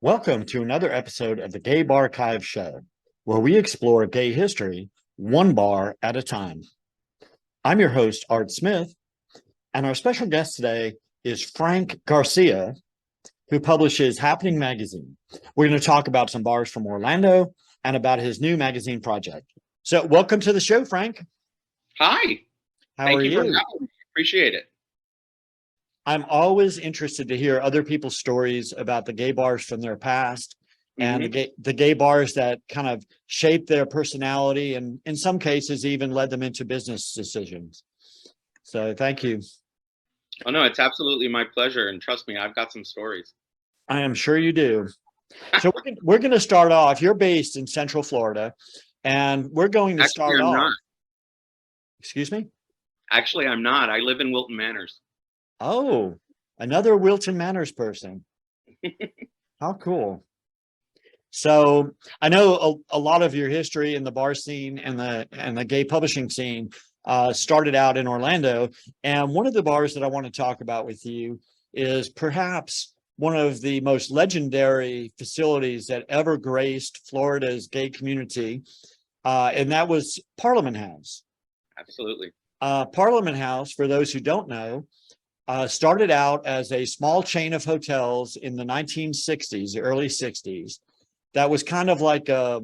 Welcome to another episode of the Gay Barchives Show, where we explore gay history one bar at a time. I'm your host, Art Smith, and our special guest today is Frank Garcia, who publishes Happening Magazine. We're going to talk about some bars from Orlando and about his new magazine project. So welcome to the show, Frank. Hi. How are Thank you for you? having me. Appreciate it. I'm always interested to hear other people's stories about the gay bars from their past and hmm the gay bars that kind of shaped their personality and in some cases even led them into business decisions. So thank you. Oh no, it's absolutely my pleasure, and trust me, I've got some stories. I am sure you do. So we're going to start off. You're based in Central Florida, and we're going to Actually, start I'm off. not. Excuse me? Actually, I'm not. I live in Wilton Manors. Oh, another Wilton Manors person. How cool. So I know a lot of your history in the bar scene and the gay publishing scene started out in Orlando. And one of the bars that I want to talk about with you is perhaps one of the most legendary facilities that ever graced Florida's gay community, and that was Parliament House. Absolutely. Parliament House, for those who don't know, started out as a small chain of hotels in the 1960s, the early 60s. That was kind of like I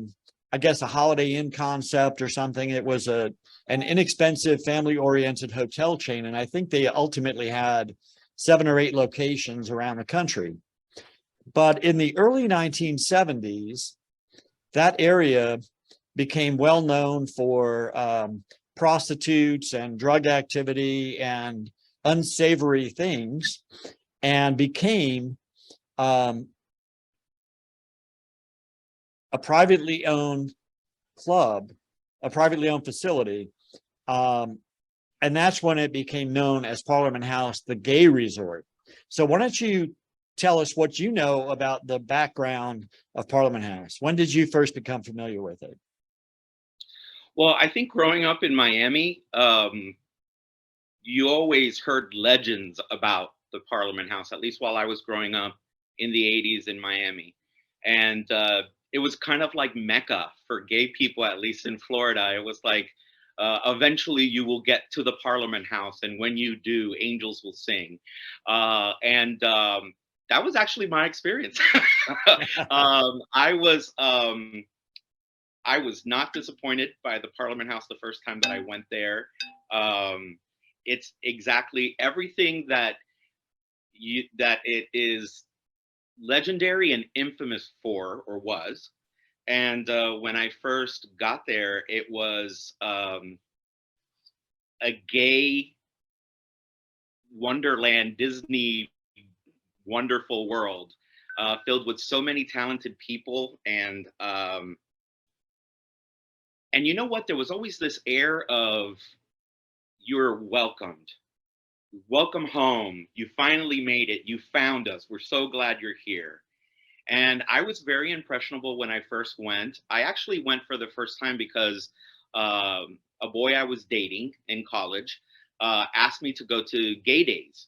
guess a Holiday Inn concept or something. It was an inexpensive family-oriented hotel chain, and I think they ultimately had 7 or 8 locations around the country. But in the early 1970s, that area became well known for prostitutes and drug activity and unsavory things, and became a privately owned club, a privately owned facility. Um, and that's when it became known as Parliament House, the gay resort. So why don't you tell us what you know about the background of Parliament House? When did you first become familiar with it? Well, I think growing up in Miami, you always heard legends about the Parliament House, at least while I was growing up in the 80s in Miami. And it was kind of like Mecca for gay people, at least in Florida. It was like, eventually you will get to the Parliament House, and when you do, angels will sing. And that was actually my experience. um, I was um, I was not disappointed by the Parliament House the first time that I went there. Um, it's exactly everything that it is legendary and infamous for, or was. And when I first got there, it was a gay wonderland, Disney wonderful world, filled with so many talented people. And you know what? There was always this air of, you're welcomed. Welcome home. You finally made it. You found us. We're so glad you're here. And I was very impressionable when I first went. I actually went for the first time because a boy I was dating in college asked me to go to gay days.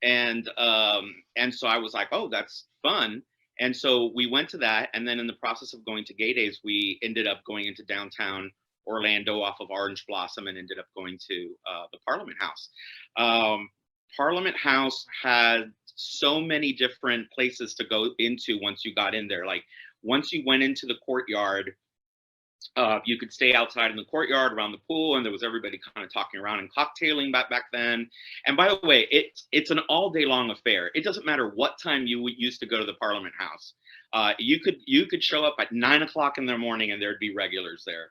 And so I was like, oh, that's fun. And so we went to that, and then in the process of going to gay days, we ended up going into downtown Orlando off of Orange Blossom and ended up going to the Parliament House. Um, Parliament House had so many different places to go into once you got in there. Like once you went into the courtyard, you could stay outside in the courtyard around the pool, and there was everybody kind of talking around and cocktailing back then. And by the way, it's an all day long affair. It doesn't matter what time you used to go to the Parliament House. You could show up at 9 o'clock in the morning, and there'd be regulars there,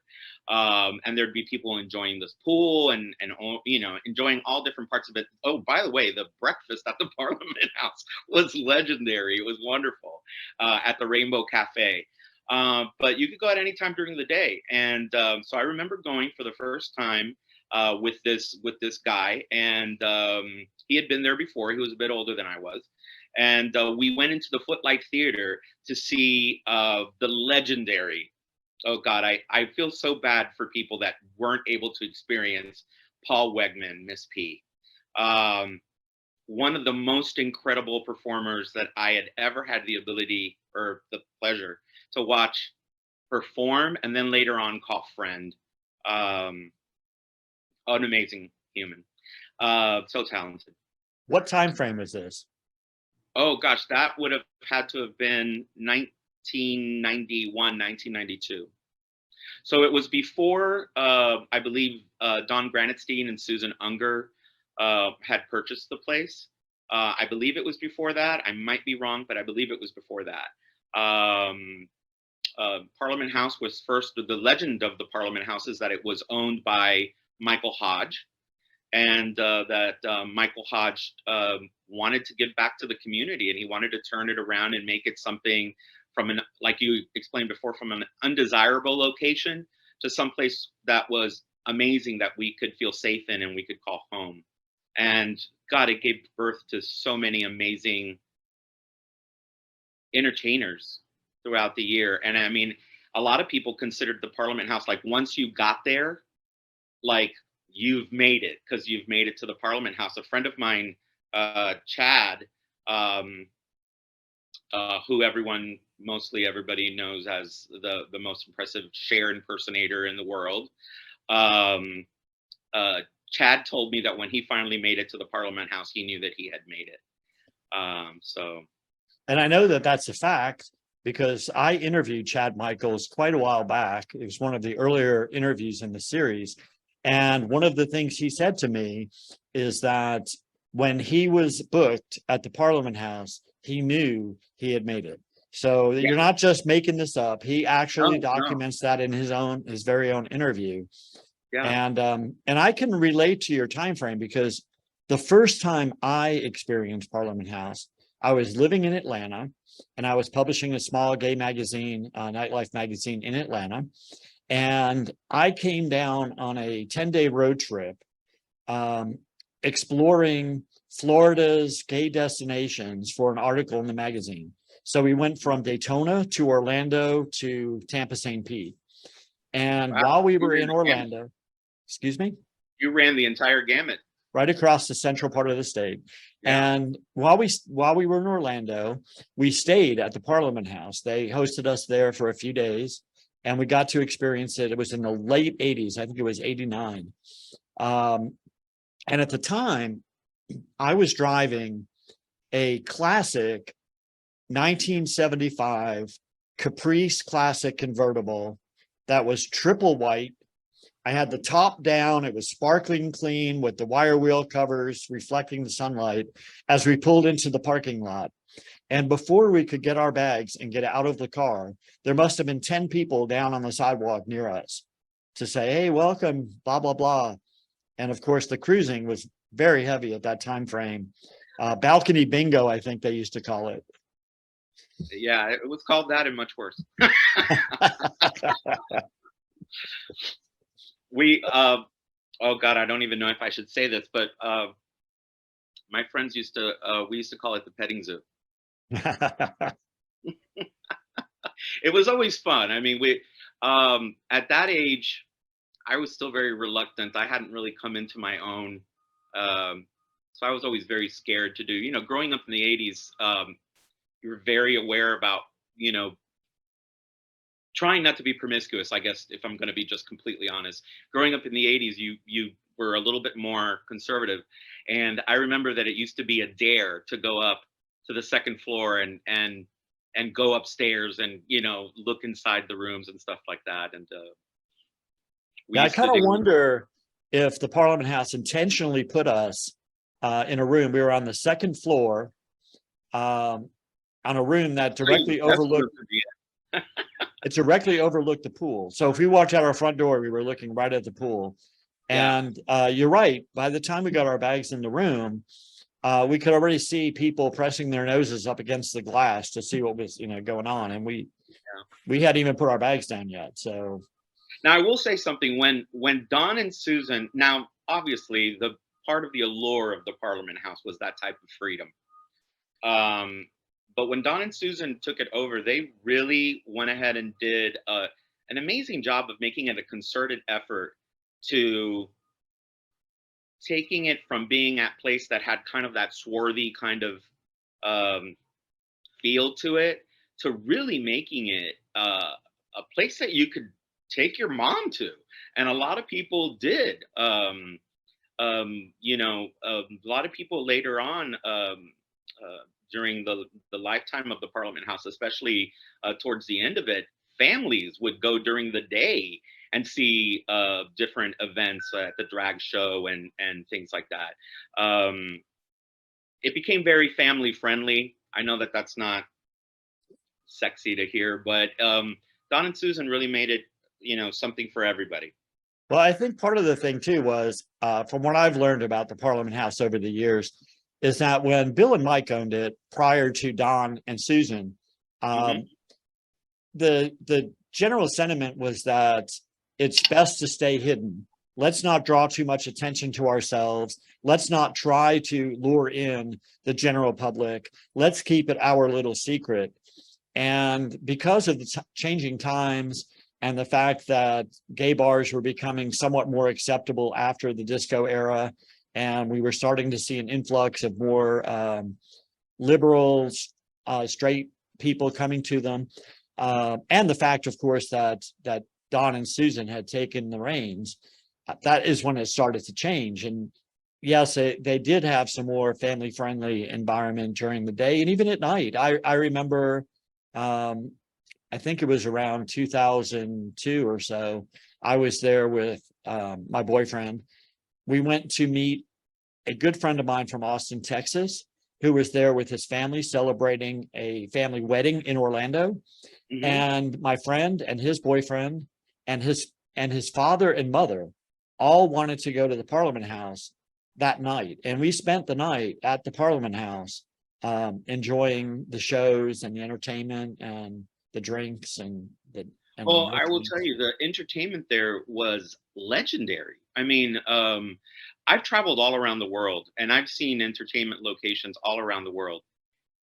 and there'd be people enjoying this pool and enjoying all different parts of it. Oh, by the way, the breakfast at the Parliament House was legendary. It was wonderful at the Rainbow Cafe. But you could go at any time during the day. And so I remember going for the first time with this guy, and he had been there before. He was a bit older than I was, and we went into the Footlight Theater to see the legendary. Oh God, I feel so bad for people that weren't able to experience Paul Wegman, Miss P. Um, one of the most incredible performers that I had ever had the ability or the pleasure to watch perform, and then later on call friend. Um, an amazing human, so talented. What time frame is this? Oh gosh, that would have had to have been 1991, 1992. So it was before, I believe, Don Granitstein and Susan Unger had purchased the place. I believe it was before that. I might be wrong, but I believe it was before that. Parliament House was first. The legend of the Parliament House is that it was owned by Michael Hodge, and that Michael Hodge wanted to give back to the community, and he wanted to turn it around and make it something from an, like you explained before, from an undesirable location to someplace that was amazing, that we could feel safe in and we could call home. And God, it gave birth to so many amazing entertainers throughout the year. And I mean, a lot of people considered the Parliament House, like once you got there, like you've made it, because you've made it to the Parliament House. A friend of mine, Chad, who mostly everybody knows as the most impressive Cher impersonator in the world. Chad told me that when he finally made it to the Parliament House, he knew that he had made it. And I know that that's a fact because I interviewed Chad Michaels quite a while back. It was one of the earlier interviews in the series. And one of the things he said to me is that when he was booked at the Parliament House, he knew he had made it. So Yeah. you're not just making this up. He actually No. documents that in his very own interview. Yeah. And I can relate to your time frame because the first time I experienced Parliament House, I was living in Atlanta and I was publishing a small gay magazine, nightlife magazine in Atlanta. And I came down on a 10-day road trip, exploring Florida's gay destinations for an article in the magazine. So we went from Daytona to Orlando to Tampa, St. Pete. And Wow. while we were in Orlando, excuse me? You ran the entire gamut. Right across the central part of the state. Yeah. And while we were in Orlando, we stayed at the Parliament House. They hosted us there for a few days and we got to experience it. It was in the late 80s. I think it was 89. And at the time, I was driving a classic 1975 Caprice Classic convertible that was triple white. I had the top down. It was sparkling clean with the wire wheel covers reflecting the sunlight as we pulled into the parking lot. And before we could get our bags and get out of the car, there must have been 10 people down on the sidewalk near us to say, hey, welcome, blah, blah, blah. And of course, the cruising was very heavy at that time frame. Balcony bingo, I think they used to call it. Yeah, it was called that and much worse. We, oh God, I don't even know if I should say this, but my friends we used to call it the petting zoo. It was always fun. I mean, at that age, I was still very reluctant. I hadn't really come into my own. So I was always very scared to do, growing up in the 80s, you were very aware about, trying not to be promiscuous, I guess, if I'm going to be just completely honest. Growing up in the 80s, you were a little bit more conservative. And I remember that it used to be a dare to go up to the second floor and go upstairs and, look inside the rooms and stuff like that. And I kind of wonder if the Parliament House intentionally put us in a room. We were on the second floor on a room that directly overlooked it directly overlooked the pool. So if we walked out our front door, we were looking right at the pool. And you're right. By the time we got our bags in the room, we could already see people pressing their noses up against the glass to see what was, going on. And we hadn't even put our bags down yet. So now I will say something. When Don and Susan, now obviously the part of the allure of the Parliament House was that type of freedom. But when Don and Susan took it over, they really went ahead and did an amazing job of making it a concerted effort to taking it from being at place that had kind of that swarthy kind of um, feel to it, to really making it a place that you could take your mom to, and a lot of people did. A lot of people later on, during the lifetime of the Parliament House, especially towards the end of it, families would go during the day and see different events at the drag show and things like that. It became very family friendly. I know that that's not sexy to hear, but Don and Susan really made it, something for everybody. Well, I think part of the thing too was, from what I've learned about the Parliament House over the years, is that when Bill and Mike owned it prior to Don and Susan, Hmm. the general sentiment was that it's best to stay hidden. Let's not draw too much attention to ourselves. Let's not try to lure in the general public. Let's keep it our little secret. And because of the changing times and the fact that gay bars were becoming somewhat more acceptable after the disco era, and we were starting to see an influx of more liberals, straight people coming to them, and the fact, of course, that Don and Susan had taken the reins, that is when it started to change. And yes, they did have some more family friendly environment during the day and even at night. I remember, um, I think it was around 2002 or so. I was there with my boyfriend. We went to meet a good friend of mine from Austin, Texas, who was there with his family celebrating a family wedding in Orlando. Hmm. And my friend and his boyfriend and his father and mother all wanted to go to the Parliament House that night. And we spent the night at the Parliament House, enjoying the shows and the entertainment and the drinks and the Well, I will tell milkshakes. you, the entertainment there was legendary. I mean, I've traveled all around the world and I've seen entertainment locations all around the world.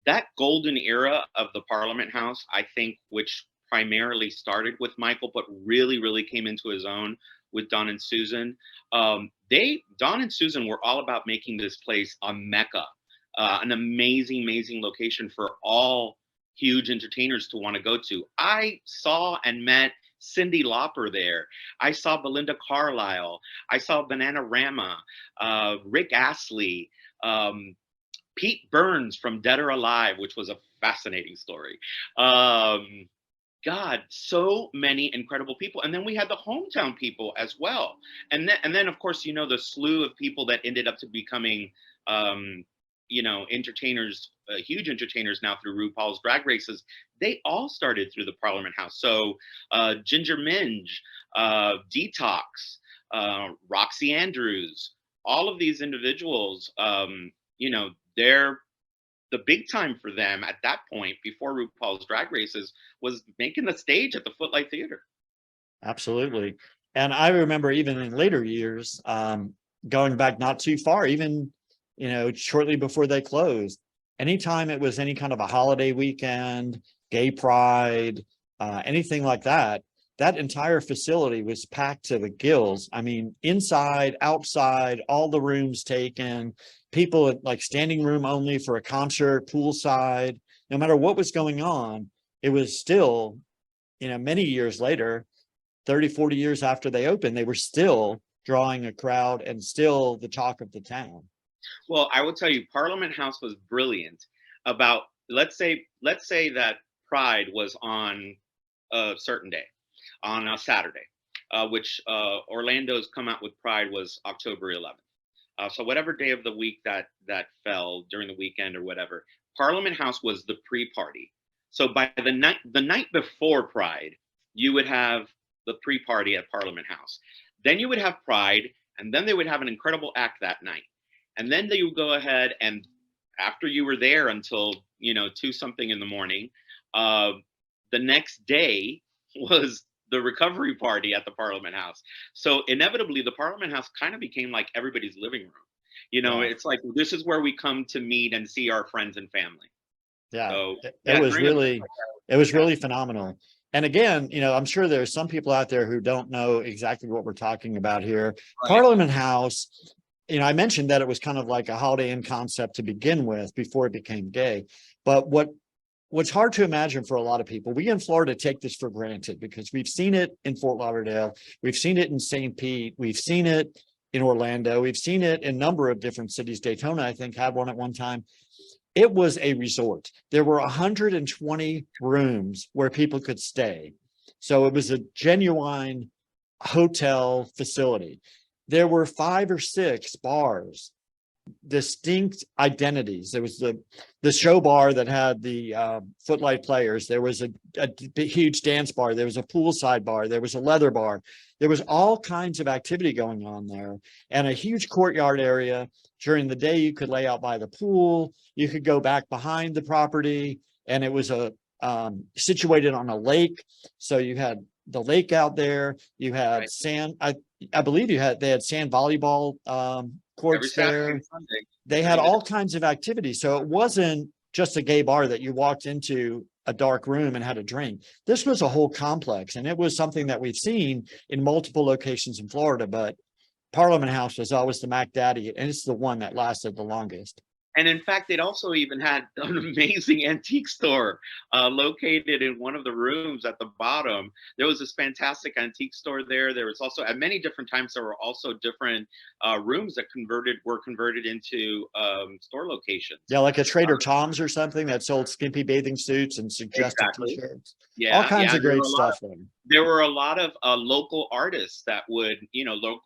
That golden era of the Parliament House, I think, which primarily started with Michael, but really, really came into his own with Don and Susan. Don and Susan were all about making this place a mecca, an amazing, amazing location for all huge entertainers to want to go to. I saw and met Cyndi Lauper there. I saw Belinda Carlisle. I saw Bananarama, Rick Astley. Um, Pete Burns from Dead or Alive, which was a fascinating story. Um, God, so many incredible people, and then we had the hometown people as well, and then of course the slew of people that ended up to becoming, um, entertainers, huge entertainers now through RuPaul's Drag Races. They all started through the Parliament House. So Ginger Minge, Detox, Roxy Andrews, all of these individuals, they're the big time for them at that point before RuPaul's Drag Races was making the stage at the Footlight Theater. Absolutely. And I remember even in later years, going back not too far, even, shortly before they closed, anytime it was any kind of a holiday weekend, gay pride, anything like that, that entire facility was packed to the gills. I mean, inside, outside, all the rooms taken, people at like standing room only for a concert, poolside, no matter what was going on, it was still, many years later, 30, 40 years after they opened, they were still drawing a crowd and still the talk of the town. Well, I will tell you, Parliament House was brilliant about, let's say that Pride was on a certain day, on a Saturday, which Orlando's come out with Pride was October 11th. So whatever day of the week that fell during the weekend or whatever, Parliament House was the pre-party. So by the night before Pride, you would have the pre-party at Parliament House. Then you would have Pride, and then they would have an incredible act that night. And then they would go ahead and, after you were there until 2 something in the morning, uh, the next day was the recovery party at the Parliament House. So inevitably, the Parliament House kind of became like everybody's living room. Yeah. It's like this is where we come to meet and see our friends and family. Yeah. So It yeah, was during a really, it was yeah, really phenomenal. And again, I'm sure there's some people out there who don't know exactly what we're talking about here. right. Parliament House I mentioned that it was kind of like a Holiday Inn concept to begin with before it became gay. But what's hard to imagine for a lot of people, we in Florida take this for granted because we've seen it in Fort Lauderdale, we've seen it in St. Pete, we've seen it in Orlando, we've seen it in a number of different cities. Daytona, I think, had one at one time. It was a resort. There were 120 rooms where people could stay. So it was a genuine hotel facility. There were 5 or 6 bars, distinct identities. There was the show bar that had the footlight players. There was a huge dance bar. There was a poolside bar. There was a leather bar. There was all kinds of activity going on there, and a huge courtyard area. During the day, you could lay out by the pool. You could go back behind the property, and it was situated on a lake. So you had the lake out there. You had Right. sand. I believe they had sand volleyball Every courts Saturday there. and Sunday. They had During the all kinds of activities. So it wasn't just a gay bar that you walked into a dark room and had a drink. This was a whole complex, and it was something that we've seen in multiple locations in Florida, but Parliament House was always the Mac Daddy, and it's the one that lasted the longest. And in fact, they'd also even had an amazing antique store located in one of the rooms at the bottom. There was this fantastic antique store there. There was also, at many different times, there were also different rooms that were converted into store locations. Yeah, like a Trader Tom's or something that sold skimpy bathing suits and suggestive Exactly. t-shirts. All Yeah, kinds yeah. of great stuff there. There were a lot of local artists that would,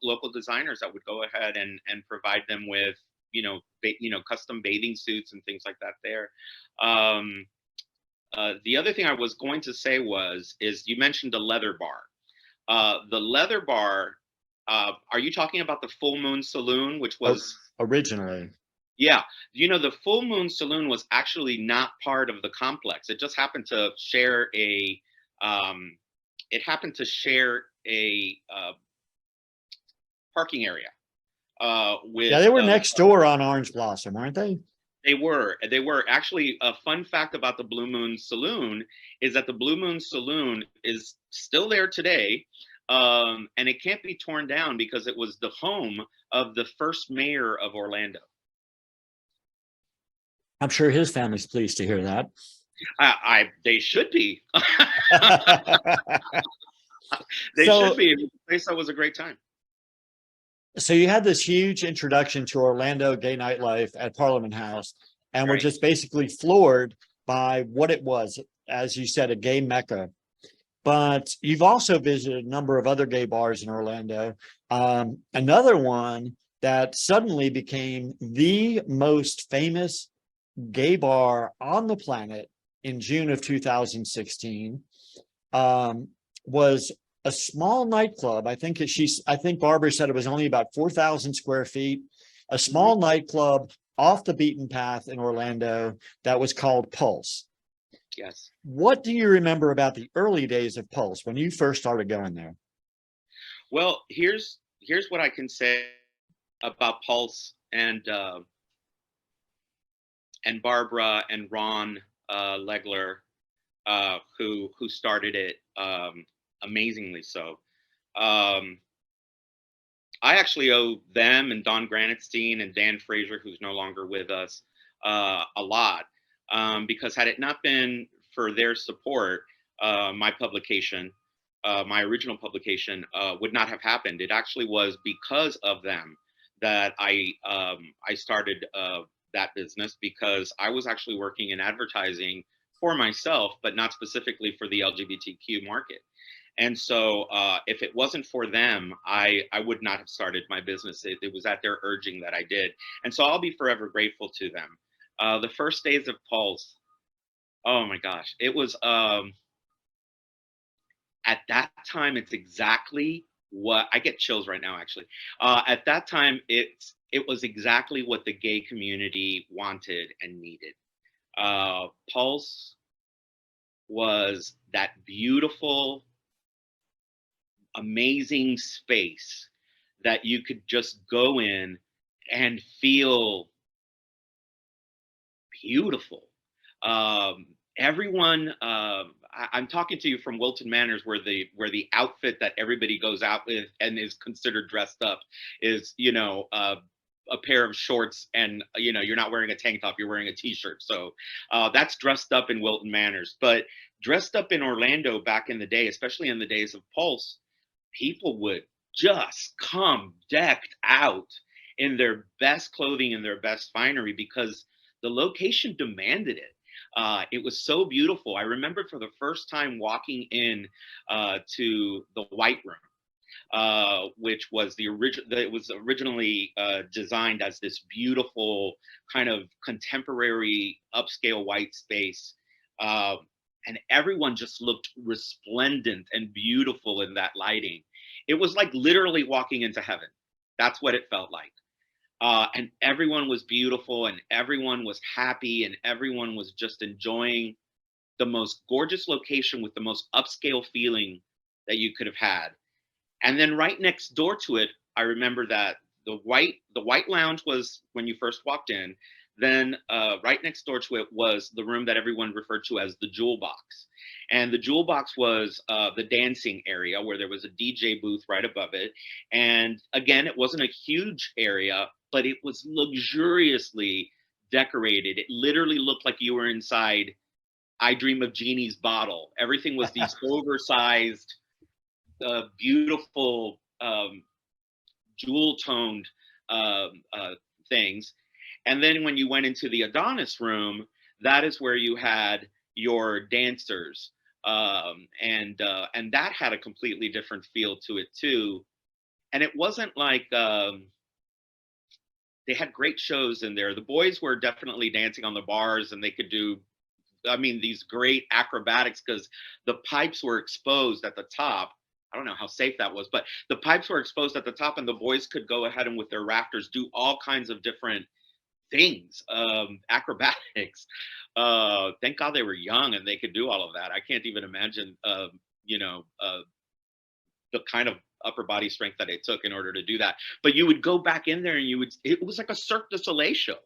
local designers that would go ahead and provide them with, custom bathing suits and things like that there. Um, the other thing I was going to say is you mentioned the leather bar. The leather bar, are you talking about the Full Moon Saloon, which was, Originally. yeah, the Full Moon Saloon was actually not part of the complex. It just happened to share um, a parking area Yeah, with they were next door on Orange Blossom, weren't they? they were actually. A fun fact about the Blue Moon Saloon is that the Blue Moon Saloon is still there today, and it can't be torn down because it was the home of the first mayor of Orlando. I'm sure his family's pleased to hear that. They should be. They So, should be. They said it was a great time. so you had this huge introduction to Orlando gay nightlife at Parliament House, and we're Right. just basically floored by what it was, as you said, a gay mecca. But you've also visited a number of other gay bars in Orlando. Another one that suddenly became the most famous gay bar on the planet in June of 2016 was a small nightclub. I think Barbara said it was only about 4,000 square feet, a small nightclub off the beaten path in Orlando that was called Pulse. Yes. What do you remember about the early days of Pulse when you first started going there? Well, here's what I can say about Pulse and Barbara and Ron Legler, who started it amazingly so. Um, I actually owe them and Don Granitstein and Dan Fraser, who's no longer with us, a lot. Because had it not been for their support, my publication, my original publication, would not have happened. It actually was because of them that I started that business, because I was actually working in advertising for myself, but not specifically for the LGBTQ market. And so if it wasn't for them, I would not have started my business. It was at their urging that I did. And so I'll be forever grateful to them. The first days of Pulse, oh my gosh, it was at that time, it's exactly what I get chills right now, actually. At that time, it was exactly what the gay community wanted and needed. Pulse was that beautiful, amazing space that you could just go in and feel beautiful. Everyone, I'm talking to you from Wilton Manors, where the outfit that everybody goes out with and is considered dressed up is, a pair of shorts and you're not wearing a tank top, you're wearing a t-shirt. So that's dressed up in Wilton manners. But dressed up in Orlando back in the day, especially in the days of Pulse, people would just come decked out in their best clothing and their best finery because the location demanded it. It was so beautiful. I remember for the first time walking in to the White Room, which was the original. It was originally designed as this beautiful kind of contemporary upscale white space, and everyone just looked resplendent and beautiful in that lighting. It was like literally walking into heaven. That's what it felt like. And everyone was beautiful, and everyone was happy, and everyone was just enjoying the most gorgeous location with the most upscale feeling that you could have had. And then right next door to it, I remember that the white lounge was when you first walked in. Then right next door to it was the room that everyone referred to as the Jewel Box. And the Jewel Box was the dancing area where there was a DJ booth right above it. And again, it wasn't a huge area, but it was luxuriously decorated. It literally looked like you were inside I Dream of Jeannie's bottle. Everything was these oversized, beautiful, jewel toned things. And then when you went into the Adonis room, that is where you had your dancers, and that had a completely different feel to it too. And it wasn't like they had great shows in there. The boys were definitely dancing on the bars, and they could do, I mean, these great acrobatics because the pipes were exposed at the top. I don't know how safe that was, but the pipes were exposed at the top, and the boys could go ahead and with their rafters do all kinds of different things, acrobatics. Thank God they were young and they could do all of that. I can't even imagine, the kind of upper body strength that it took in order to do that. But you would go back in there and it was like a Cirque du Soleil show.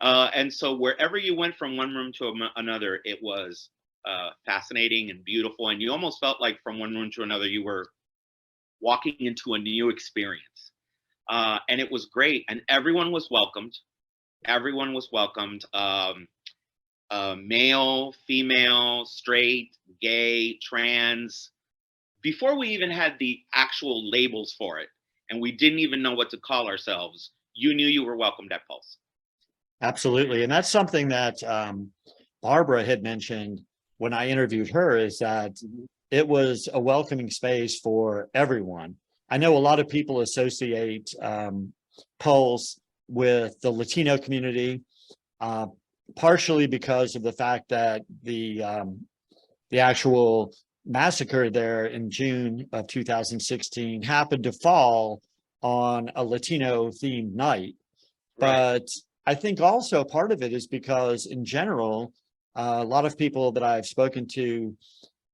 And so wherever you went from one room to another, it was fascinating and beautiful. And you almost felt like from one room to another, you were walking into a new experience. And it was great. And everyone was welcomed. Everyone was welcomed. Male, female, straight, gay, trans, before we even had the actual labels for it, and we didn't even know what to call ourselves, you knew you were welcomed at Pulse. Absolutely. And that's something that Barbara had mentioned when I interviewed her, is that it was a welcoming space for everyone. I know a lot of people associate Pulse with the Latino community, partially because of the fact that the actual massacre there in June of 2016 happened to fall on a Latino themed night. Right. But I think also part of it is because in general, a lot of people that I've spoken to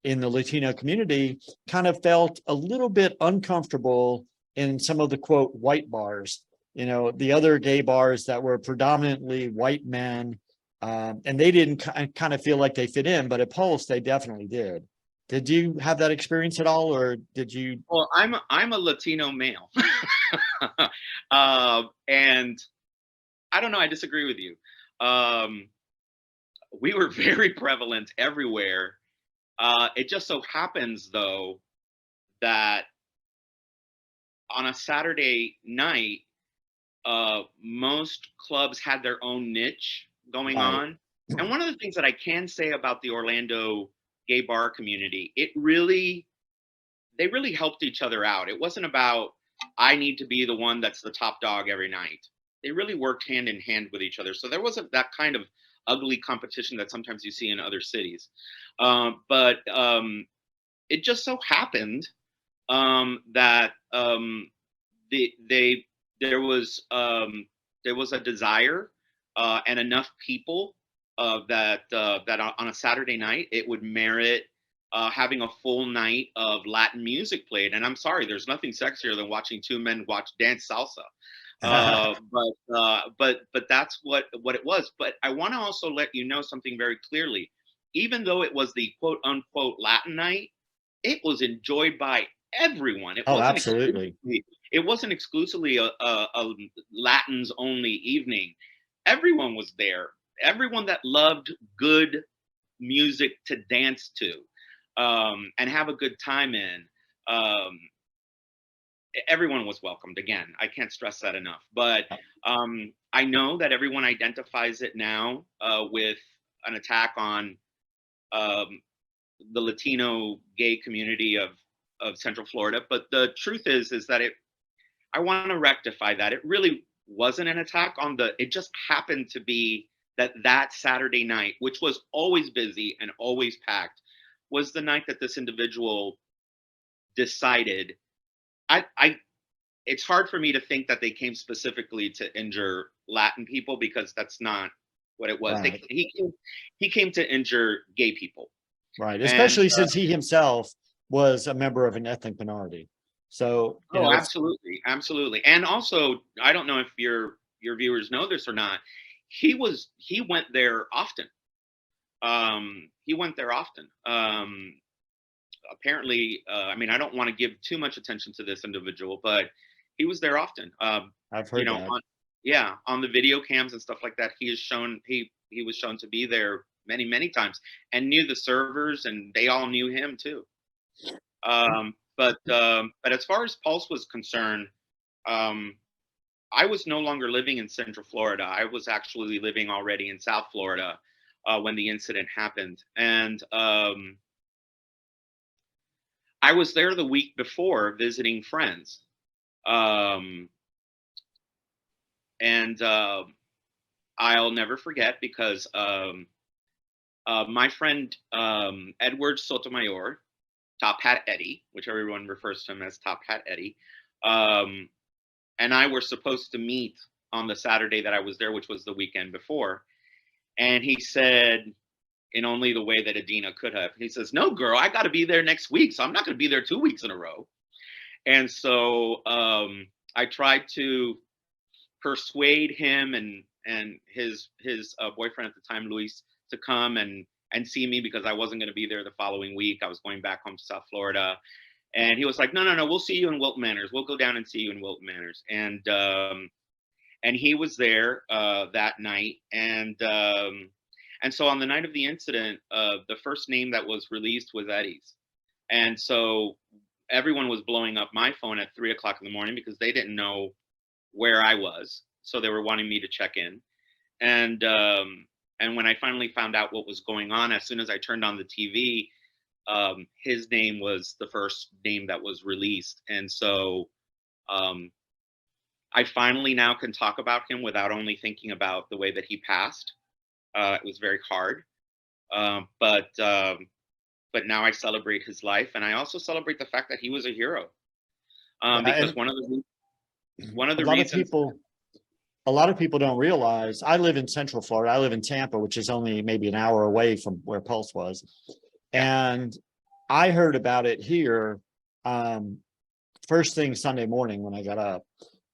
in the Latino community kind of felt a little bit uncomfortable in some of the quote white bars, the other gay bars that were predominantly white men, and they didn't kind of feel like they fit in, but at Pulse, they definitely did. Did you have that experience at all, or did you? Well, I'm a Latino male, and I don't know. I disagree with you. We were very prevalent everywhere. It just so happens, though, that on a Saturday night, most clubs had their own niche going Right. on. And one of the things that I can say about the Orlando gay bar community, they really helped each other out. It wasn't about I need to be the one that's the top dog every night. They really worked hand in hand with each other. So there wasn't that kind of ugly competition that sometimes you see in other cities. But it just so happened that they there was a desire and enough people that on a Saturday night it would merit having a full night of Latin music played. And I'm sorry, there's nothing sexier than watching two men dance salsa. But that's what it was. But I want to also let you know something very clearly. Even though it was the quote unquote Latin night, it was enjoyed by everyone. It Oh, wasn't absolutely. exclusively, it wasn't exclusively a Latins only evening. Everyone was there. Everyone that loved good music to dance to, and have a good time in. Um, Everyone was welcomed. Again, I can't stress that enough. But I know that everyone identifies it now with an attack on um, the Latino gay community of Central Florida. But the truth is that I want to rectify that. It really wasn't an attack on the. It just happened to be that Saturday night, which was always busy and always packed, was the night that this individual decided. I it's hard for me to think that they came specifically to injure Latin people because that's not what it was. Right. He came to injure gay people, Right. and Especially since he himself was a member of an ethnic minority. So, you oh, know, it's absolutely, absolutely. And also, I don't know if your viewers know this or not. He went there often. He went there often. Apparently, I mean, I don't want to give too much attention to this individual, but he was there often. I've You heard know, that. yeah, on the video cams and stuff like that, he was shown to be there many times and knew the servers, and they all knew him too. But as far as Pulse was concerned, um, I was no longer living in Central Florida. I was actually living already in South Florida when the incident happened, and I was there the week before visiting friends. Um, and I'll never forget because my friend Edward Sotomayor, Top Hat Eddie, which everyone refers to him as Top Hat Eddie, um, and I were supposed to meet on the Saturday that I was there, which was the weekend before. And he said, in only the way that Adina could have, he says, "No, girl, I got to be there next week, so I'm not going to be there 2 weeks in a row." And so I tried to persuade him and his boyfriend at the time, Luis, to come and see me because I wasn't going to be there the following week. I was going back home to South Florida, and he was like, "No, we'll see you in Wilton Manors. We'll go down and see you in Wilton Manors." And he was there that night, and so on the night of the incident, the first name that was released was Eddie's, and so everyone was blowing up my phone at 3 o'clock in the morning because they didn't know where I was, so they were wanting me to check in. And when I finally found out what was going on, as soon as I turned on the TV, his name was the first name that was released, and so um, I finally now can talk about him without only thinking about the way that he passed. It was very hard, um, but um, but now I celebrate his life, and I also celebrate the fact that he was a hero. Yeah, Because and one of a the lot of reasons. people a lot of people don't realize I live in Central Florida. I live in Tampa, which is only maybe an hour away from where Pulse was. Yeah. And I heard about it here um, first thing Sunday morning when I got up.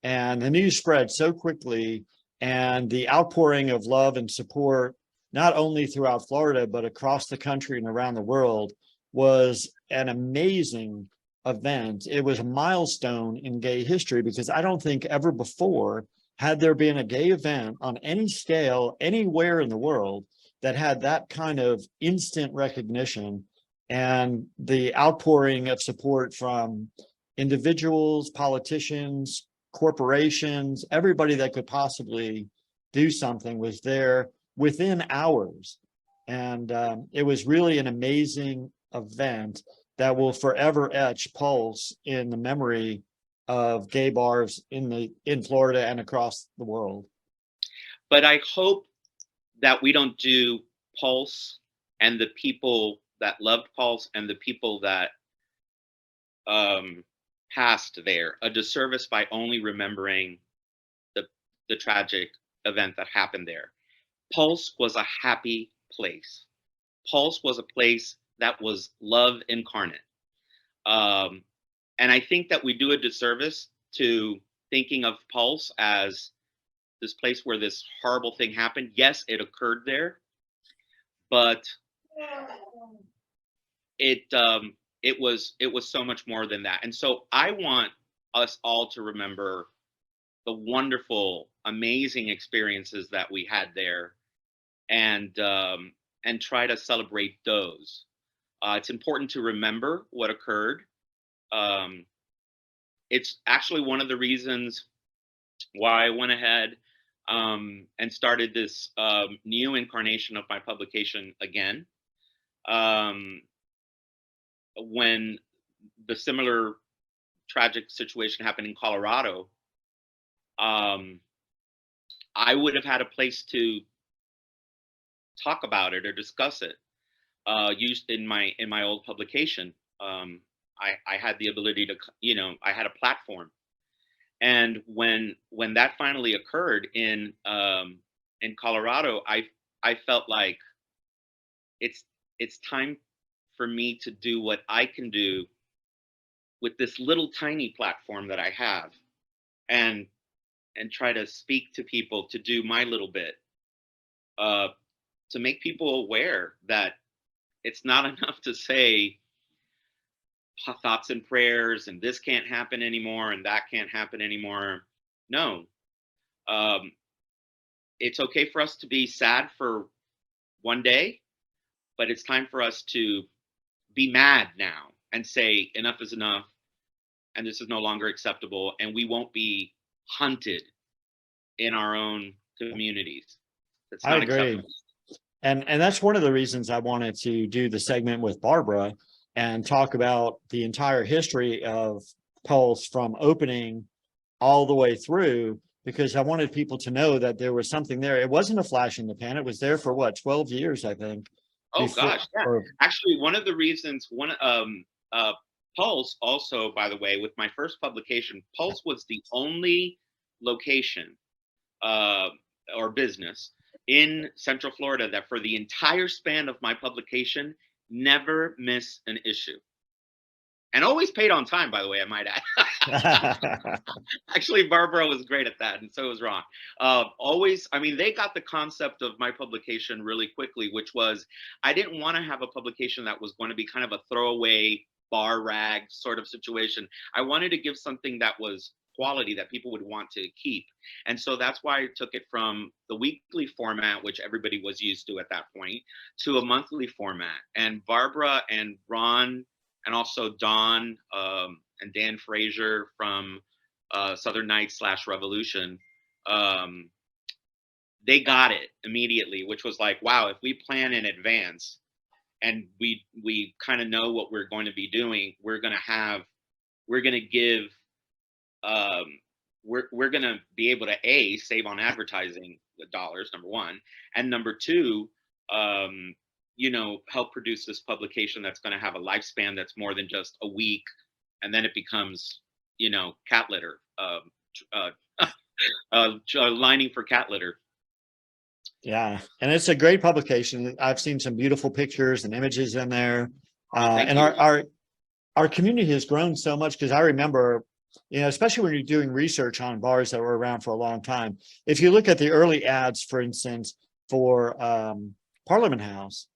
And the news spread so quickly, and the outpouring of love and support, not only throughout Florida, but across the country and around the world, was an amazing event. It was a milestone in gay history because I don't think ever before had there been a gay event on any scale anywhere in the world that had that kind of instant recognition and the outpouring of support from individuals, politicians, corporations, everybody that could possibly do something was there within hours. And it was really an amazing event that will forever etch Pulse in the memory of gay bars in Florida and across the world. But I hope that we don't do Pulse and the people that loved Pulse and the people that um, passed there a disservice by only remembering the the tragic event that happened there. Pulse was a happy place. Pulse was a place that was love incarnate. Um, and I think that we do a disservice to thinking of Pulse as this place where this horrible thing happened. Yes, it occurred there, but it it was so much more than that. And so I want us all to remember the wonderful, amazing experiences that we had there, and try to celebrate those. It's important to remember what occurred. Um, it's actually one of the reasons why I went ahead and started this new incarnation of my publication again. Um, when the similar tragic situation happened in Colorado, um, I would have had a place to talk about it or discuss it. Used in my old publication, I had the ability to, I had a platform. And when that finally occurred in Colorado, I felt like it's it's time for me to do what I can do with this little tiny platform that I have, and try to speak to people, to do my little bit, uh, to make people aware that it's not enough to say thoughts and prayers and this can't happen anymore and that can't happen anymore. No, um, it's okay for us to be sad for one day, but it's time for us to be mad now and say enough is enough, and this is no longer acceptable, and we won't be hunted in our own communities. That's I not agree. acceptable. And that's one of the reasons I wanted to do the segment with Barbara and talk about the entire history of Pulse from opening all the way through, because I wanted people to know that there was something there. It wasn't a flash in the pan. It was there for what, 12 years, I think, Oh before. gosh, yeah. Or, Actually, one of the reasons, Pulse also, by the way, with my first publication, Pulse was the only location uh, or business in Central Florida that for the entire span of my publication never missed an issue. And always paid on time, by the way, I might add. Actually, Barbara was great at that, and so was Ron. Always, I mean, they got the concept of my publication really quickly, which was I didn't want to have a publication that was going to be kind of a throwaway bar rag sort of situation. I wanted to give something that was quality that people would want to keep. And so that's why I took it from the weekly format, which everybody was used to at that point, to a monthly format. And Barbara and Ron, and also Don and Dan Frazier from Southern Nights / Revolution, um, they got it immediately, which was like, wow, if we plan in advance and we kind of know what we're going to be doing, we're going to give, um, we're going to be able to save on advertising dollars, number one, and number two, help produce this publication that's going to have a lifespan that's more than just a week, and then it becomes, cat litter, lining for cat litter. yeah, and it's a great publication. I've seen some beautiful pictures and images in there. And our community has grown so much, because I remember, especially when you're doing research on bars that were around for a long time. If you look at the early ads, for instance, for Parliament House,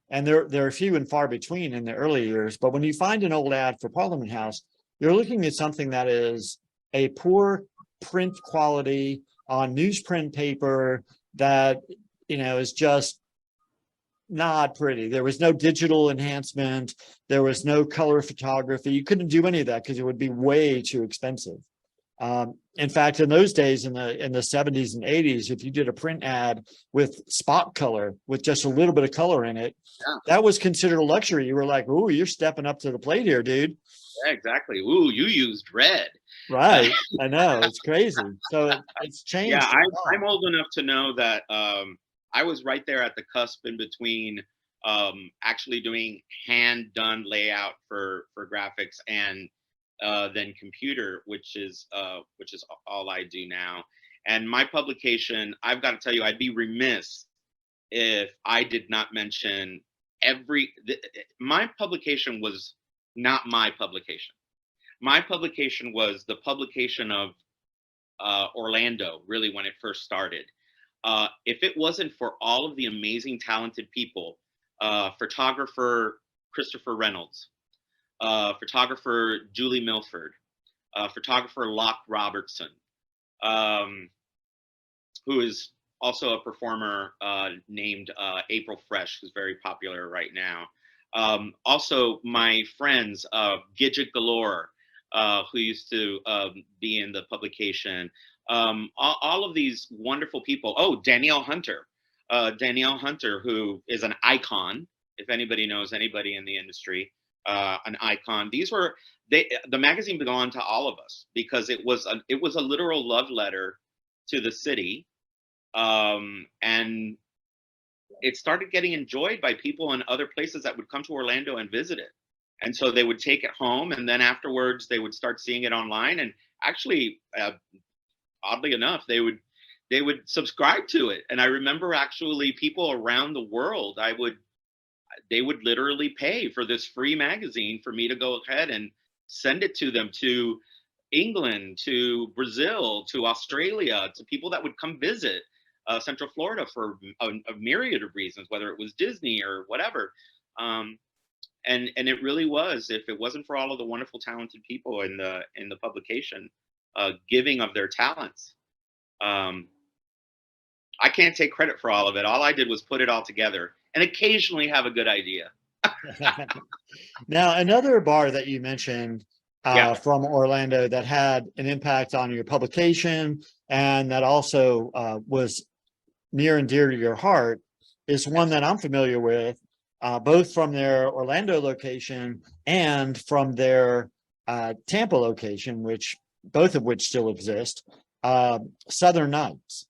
and there are few and far between in the early years, but when you find an old ad for Parliament House, you're looking at something that is a poor print quality on newsprint paper that, is just not pretty. There was no digital enhancement. There was no color photography. You couldn't do any of that because it would be way too expensive. In fact, in those days, in the 70s and 80s, if you did a print ad with spot color, with just a little bit of color in it, that was considered a luxury. You were like, "Ooh, you're stepping up to the plate here, dude." Yeah, exactly. Ooh, you used red. Right. I know, it's crazy. So it's changed. Yeah, I'm old enough to know that I was right there at the cusp in between actually doing hand done layout for graphics, and then computer, which is all I do now. And my publication, I've got to tell you, I'd be remiss if I did not mention my publication was not my publication. My publication was the publication of Orlando, really, when it first started. If it wasn't for all of the amazing, talented people, photographer Christopher Reynolds, photographer Julie Milford, photographer Locke Robertson, um, who is also a performer named April Fresh, who's very popular right now. Also, my friends, Gidget Galore, who used to be in the publication. All of these wonderful people. Oh, Danielle Hunter. Danielle Hunter, who is an icon, if anybody knows anybody in the industry, an icon. The magazine belonged to all of us because it was a literal love letter to the city, and it started getting enjoyed by people in other places that would come to Orlando and visit it. And so they would take it home, and then afterwards they would start seeing it online. And actually, oddly enough, they would subscribe to it. And I remember actually people around the world, they would literally pay for this free magazine for me to go ahead and send it to them, to England, to Brazil, to Australia, to people that would come visit Central Florida for a myriad of reasons, whether it was Disney or whatever. And it really was, if it wasn't for all of the wonderful, talented people in the publication giving of their talents, I can't take credit for all of it. All I did was put it all together and occasionally have a good idea. Now, another bar that you mentioned Yeah. from Orlando that had an impact on your publication and that also was near and dear to your heart is one that I'm familiar with, both from their Orlando location and from their Tampa location, both of which still exist, Southern Nights.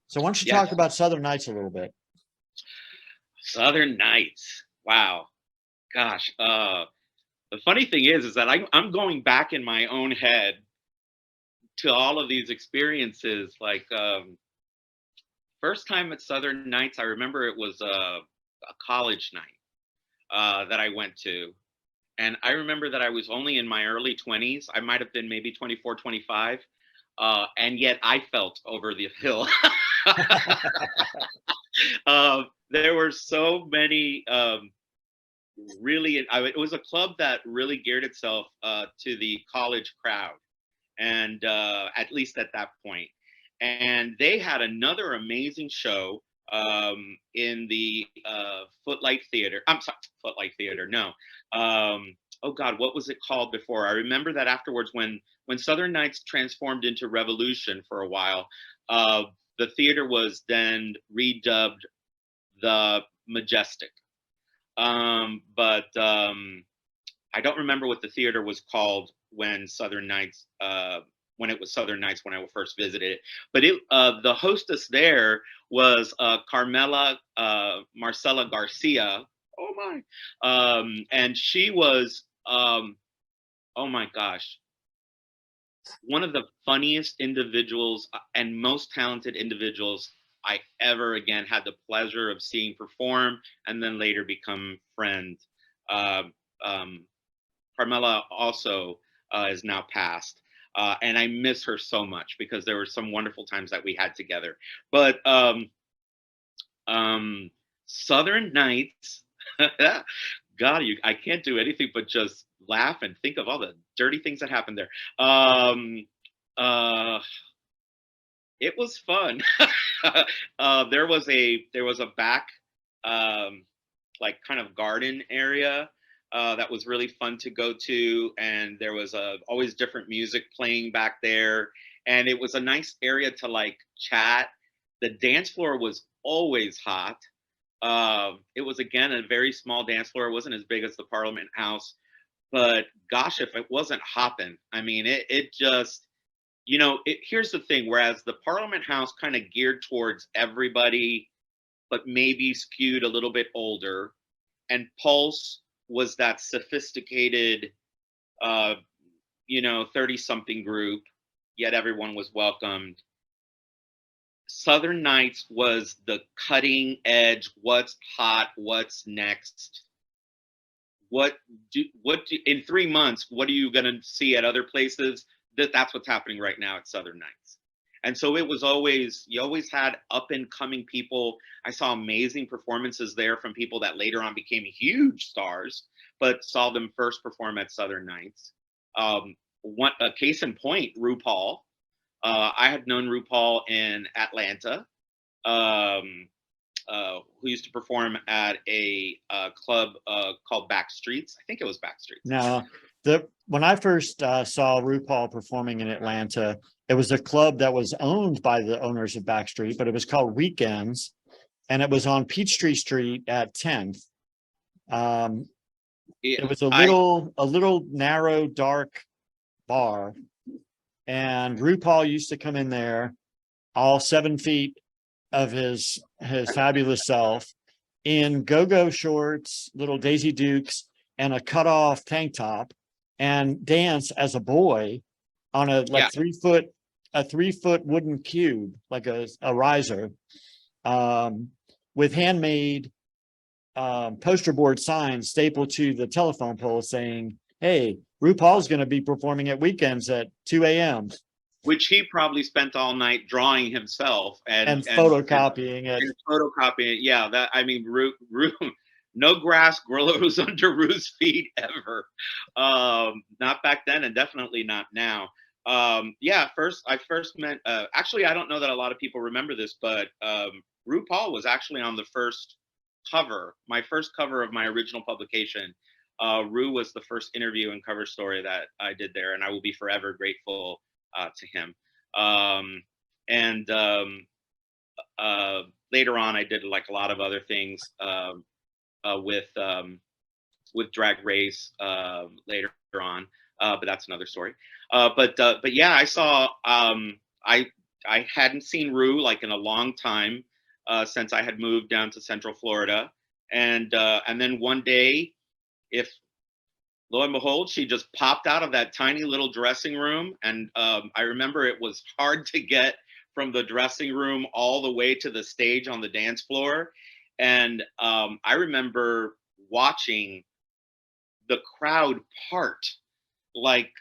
So why don't you Yes. talk about Southern Nights a little bit? Southern Nights. Wow. Gosh. The funny thing is that I'm going back in my own head to all of these experiences. Like, first time at Southern Nights, I remember it was a college night that I went to. And I remember that I was only in my early 20s. I might have been maybe 24, 25. And yet I felt over the hill. There were so many it was a club that really geared itself to the college crowd, and at least at that point. And they had another amazing show in the Footlight Theater. I'm sorry, Footlight Theater. No. Oh God, what was it called before? I remember that afterwards, when Southern Nights transformed into Revolution for a while, the theater was then redubbed the Majestic. But I don't remember what the theater was called when Southern Nights, when it was Southern Nights when I first visited it. But the hostess there was Carmela Marcela Garcia. Oh my! And she was, oh my gosh, one of the funniest individuals and most talented individuals I ever again had the pleasure of seeing perform, and then later become friends. Uh, um, Carmela also is now passed, and I miss her so much because there were some wonderful times that we had together. But um, Southern Nights, God, I can't do anything but just laugh and think of all the dirty things that happened there. Uh, it was fun. There was a back, like kind of garden area that was really fun to go to, and there was always different music playing back there, and it was a nice area to like chat. The dance floor was always hot. It was again a very small dance floor. It wasn't as big as the Parliament House, but gosh, if it wasn't hopping, I mean, it just, here's the thing. Whereas the Parliament House kind of geared towards everybody, but maybe skewed a little bit older, and Pulse was that sophisticated, 30-something group, yet everyone was welcomed. Southern Nights was the cutting edge. What's hot? What's next? In 3 months, what are you going to see at other places? That's what's happening right now at Southern Nights. And so you always had up and coming people. I saw amazing performances there from people that later on became huge stars, but saw them first perform at Southern Nights. a case in point, RuPaul. I had known RuPaul in Atlanta, who used to perform at a club called Backstreets. I think it was Backstreets. Now, when I first saw RuPaul performing in Atlanta, it was a club that was owned by the owners of Backstreet, but it was called Weekends, and it was on Peachtree Street at 10th. It was a little narrow, dark bar, and RuPaul used to come in there, all 7 feet of his fabulous self, in go-go shorts, little Daisy Dukes, and a cut-off tank top, and dance as a boy on a 3-foot wooden cube, like a riser, with handmade poster board signs stapled to the telephone pole saying, "Hey, RuPaul's going to be performing at Weekends at 2 a.m." Which he probably spent all night drawing himself and photocopying it. And photocopying it. Yeah, that, I mean, Ru, no grass grows under Ru's feet ever. Not back then, and definitely not now. I first met. Actually, I don't know that a lot of people remember this, but RuPaul was actually on the first cover, my first cover of my original publication. Ru was the first interview and cover story that I did there, and I will be forever grateful to him. Later on, I did like a lot of other things with Drag Race later on, but that's another story. But yeah, I saw. I hadn't seen Ru like in a long time since I had moved down to Central Florida, and then one day, lo and behold, she just popped out of that tiny little dressing room. And I remember it was hard to get from the dressing room all the way to the stage on the dance floor. And I remember watching the crowd part like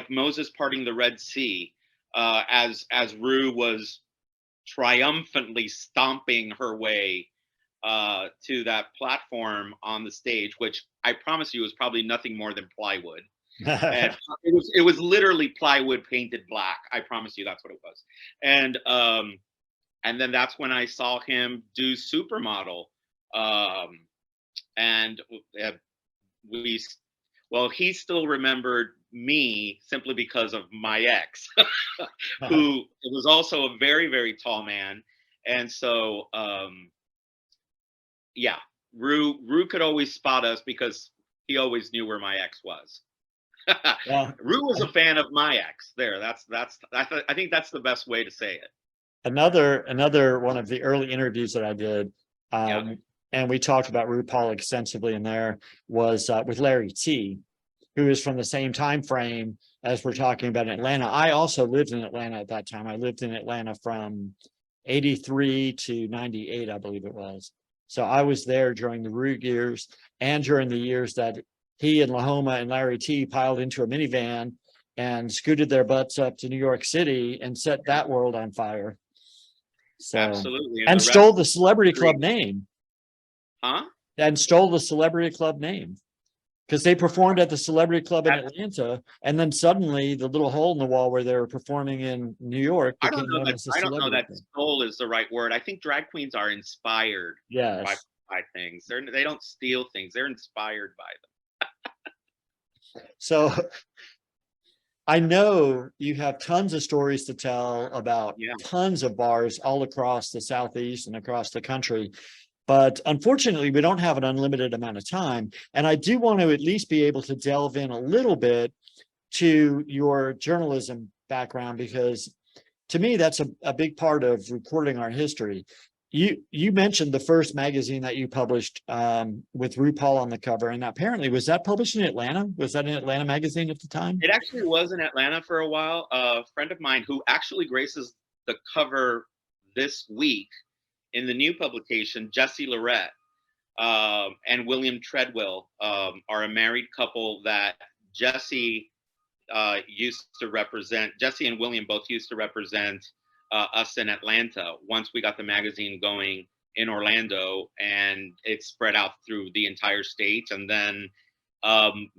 Moses parting the Red Sea, as Ru was triumphantly stomping her way to that platform on the stage, which I promise you was probably nothing more than plywood. And it was literally plywood painted black. I promise you that's what it was. And then that's when I saw him do Supermodel. And he still remembered me simply because of my ex, who was also a very, very tall man. And so, yeah, Ru could always spot us because he always knew where my ex was. Yeah. Ru was a fan of my ex. There, I think that's the best way to say it. Another one of the early interviews that I did, and we talked about RuPaul extensively in there, was with Larry T, who is from the same time frame as we're talking about in Atlanta. I also lived in Atlanta at that time. I lived in Atlanta from 83 to 98, I believe it was. So I was there during the Ru years and during the years that he and Lahoma and Larry T piled into a minivan and scooted their butts up to New York City and set that world on fire. So, absolutely. And stole the Celebrity Club name. Huh? And stole the Celebrity Club name. Because they performed at the Celebrity Club in Atlanta, and then suddenly the little hole in the wall where they were performing in New York became known as the Celebrity Club. I don't know that stole is the right word. I think drag queens are inspired by things. They don't steal things. They're inspired by them. So I know you have tons of stories to tell about tons of bars all across the Southeast and across the country. But unfortunately, we don't have an unlimited amount of time. And I do want to at least be able to delve in a little bit to your journalism background, because to me, that's a big part of recording our history. You mentioned the first magazine that you published with RuPaul on the cover. And apparently, was that published in Atlanta? Was that an Atlanta magazine at the time? It actually was in Atlanta for a while. A friend of mine who actually graces the cover this week in the new publication, Jesse Lorette and William Treadwell are a married couple that Jesse used to represent. Jesse and William both used to represent us in Atlanta once we got the magazine going in Orlando, and it spread out through the entire state. And then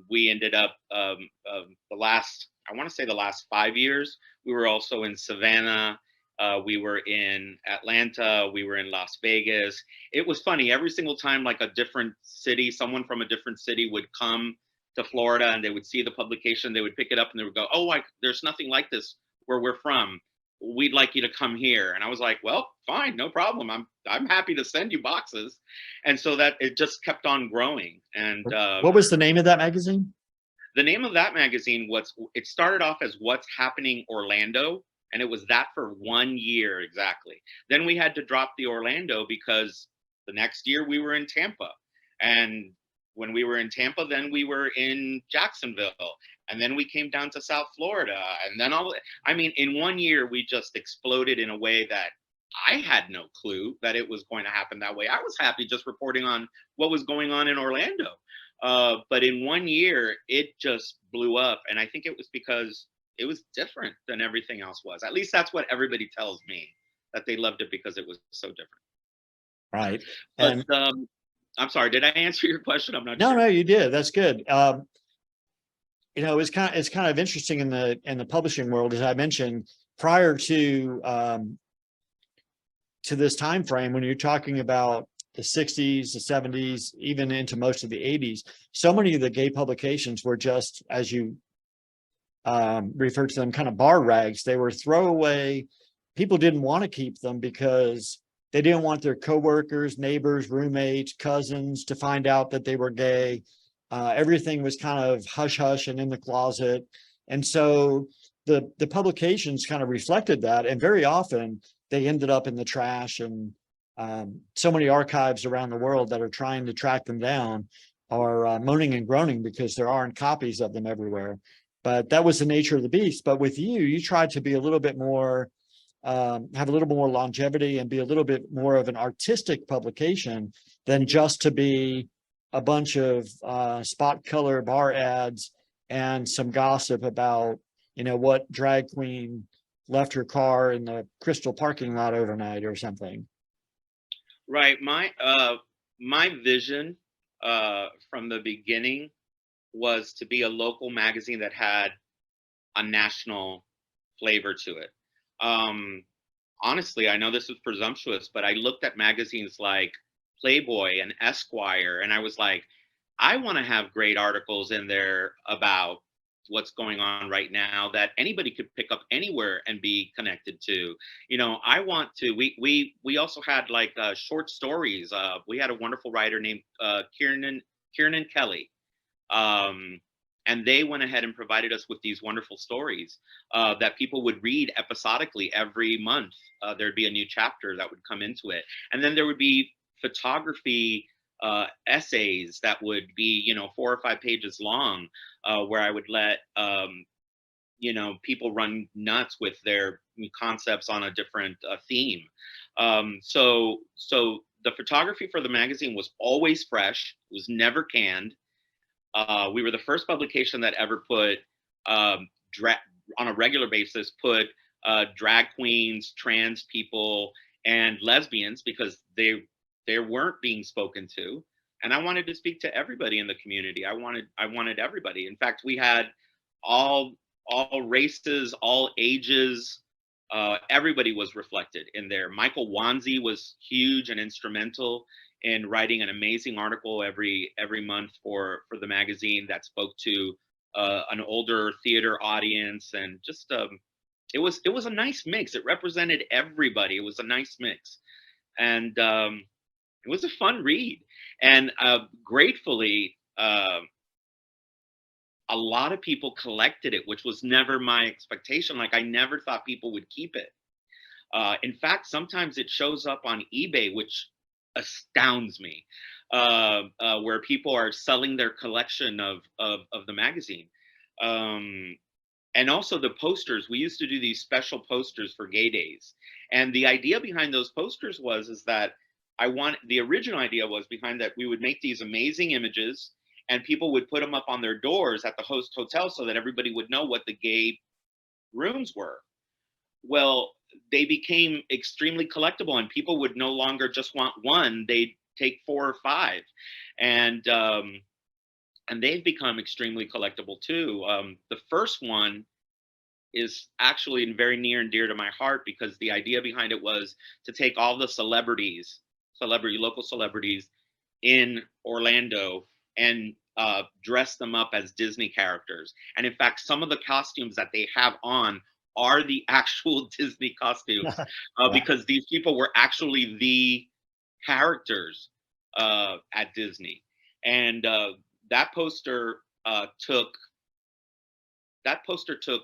we ended up the last, I want to say the last 5 years. We were also in Savannah. We were in Atlanta. We were in Las Vegas. It was funny. Every single time, like a different city, someone from a different city would come to Florida and they would see the publication. They would pick it up and they would go, "Oh, there's nothing like this where we're from. We'd like you to come here." And I was like, "Well, fine, no problem. I'm happy to send you boxes." And so that it just kept on growing. And What was the name of that magazine? the name of that magazine was, it started off as What's Happening Orlando, and it was that for 1 year exactly. Then we had to drop the Orlando because the next year we were in Tampa. And when we were in Tampa, then we were in Jacksonville. And then we came down to South Florida. And then I mean, in 1 year, we just exploded in a way that I had no clue that it was going to happen that way. I was happy just reporting on what was going on in Orlando. But in 1 year, it just blew up. And I think it was because it was different than everything else was. At least that's what everybody tells me, that they loved it because it was so different. Right. But And I'm sorry, did I answer your question? I'm not no, sure. no, you did. That's good. It's kind of interesting in the publishing world, as I mentioned, prior to this time frame, when you're talking about the 60s, the 70s, even into most of the 80s, so many of the gay publications were just, as you referred to them, kind of bar rags. They were throwaway. People didn't want to keep them because they didn't want their coworkers, neighbors, roommates, cousins to find out that they were gay. Everything was kind of hush hush and in the closet. And so the publications kind of reflected that. And very often they ended up in the trash. And so many archives around the world that are trying to track them down are moaning and groaning because there aren't copies of them everywhere. But that was the nature of the beast. But with you tried to be a little bit more, have a little more longevity and be a little bit more of an artistic publication than just to be a bunch of spot color bar ads and some gossip about, what drag queen left her car in the Crystal parking lot overnight or something. Right. My vision from the beginning was to be a local magazine that had a national flavor to it. Honestly, I know this is presumptuous, but I looked at magazines like Playboy and Esquire, and I was like, I want to have great articles in there about what's going on right now that anybody could pick up anywhere and be connected to. I want to. We also had like short stories. We had a wonderful writer named Kieran Kelly, and they went ahead and provided us with these wonderful stories that people would read episodically every month. There'd be a new chapter that would come into it, and then there would be photography essays that would be 4 or 5 pages long, where I would let people run nuts with their concepts on a different theme. So the photography for the magazine was always fresh, it was never canned. We were the first publication that ever put on a regular basis put drag queens, trans people, and lesbians, because they weren't being spoken to. And I wanted to speak to everybody in the community. I wanted everybody. In fact, we had all races, all ages. Everybody was reflected in there. Michael Wanzi was huge and instrumental in writing an amazing article every month for the magazine that spoke to an older theater audience, and just it was a nice mix. It represented everybody. It was a nice mix, and it was a fun read. And gratefully, a lot of people collected it, which was never my expectation. Like, I never thought people would keep it. In fact, sometimes it shows up on eBay, which astounds me, where people are selling their collection of the magazine. And also the posters. We used to do these special posters for Gay Days, and the idea behind those posters is that the original idea was behind that we would make these amazing images, and people would put them up on their doors at the host hotel so that everybody would know what the gay rooms were. Well, they became extremely collectible, and people would no longer just want one; they'd take 4 or 5, and they've become extremely collectible too. The first one is actually very near and dear to my heart, because the idea behind it was to take all the local celebrities in Orlando and dress them up as Disney characters. And in fact, some of the costumes that they have on are the actual Disney costumes, Wow. because these people were actually the characters at Disney. And that poster took that poster took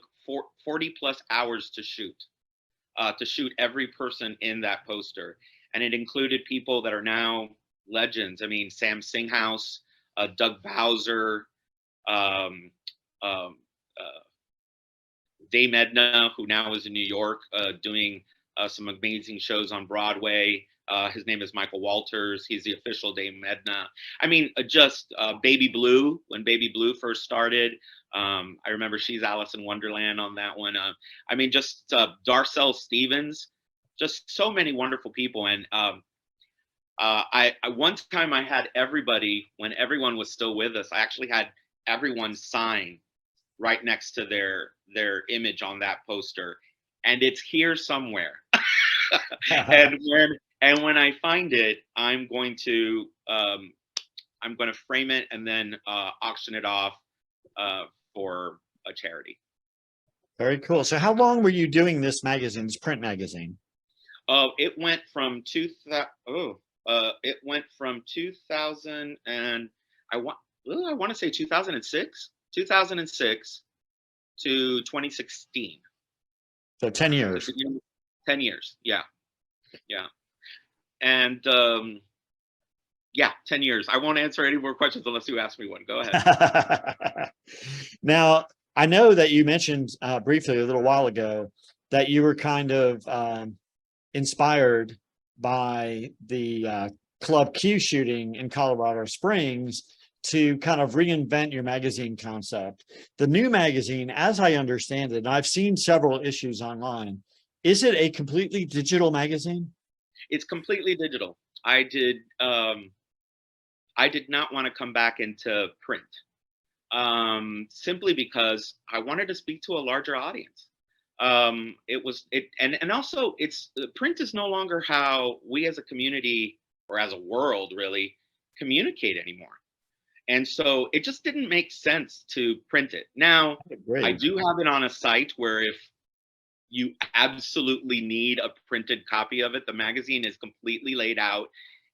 40 plus hours to shoot every person in that poster. And it included people that are now legends. I mean, Sam Singhouse, Doug Bowser, um, um, uh, Dame Edna, who now is in New York doing some amazing shows on Broadway. His name is Michael Walters. He's the official Dame Edna. I mean, just Baby Blue, when Baby Blue first started. I remember she's Alice in Wonderland on that one. I mean, just Darcel Stevens, just so many wonderful people. And I one time I had everybody, when everyone was still with us, I actually had everyone sign right next to their image on that poster, and it's here somewhere. and when I find it, I'm going to frame it and then auction it off for a charity. Very cool. So how long were you doing this magazine, this print magazine? It went from it went from 2000 and I want to say 2006 to 2016. So 10 years. 10 years. Yeah. Yeah. And yeah, 10 years. I won't answer any more questions unless you ask me one. Go ahead. Now, I know that you mentioned briefly a little while ago that you were kind of inspired by the Club Q shooting in Colorado Springs to kind of reinvent your magazine concept. The new magazine, as I understand it, and I've seen several issues online, is it a completely digital magazine? It's completely digital. I did not want to come back into print, simply because I wanted to speak to a larger audience. And also print is no longer how we as a community or as a world really communicate anymore. And so it just didn't make sense to print it. Now, I do have it on a site where if you absolutely need a printed copy of it, the magazine is completely laid out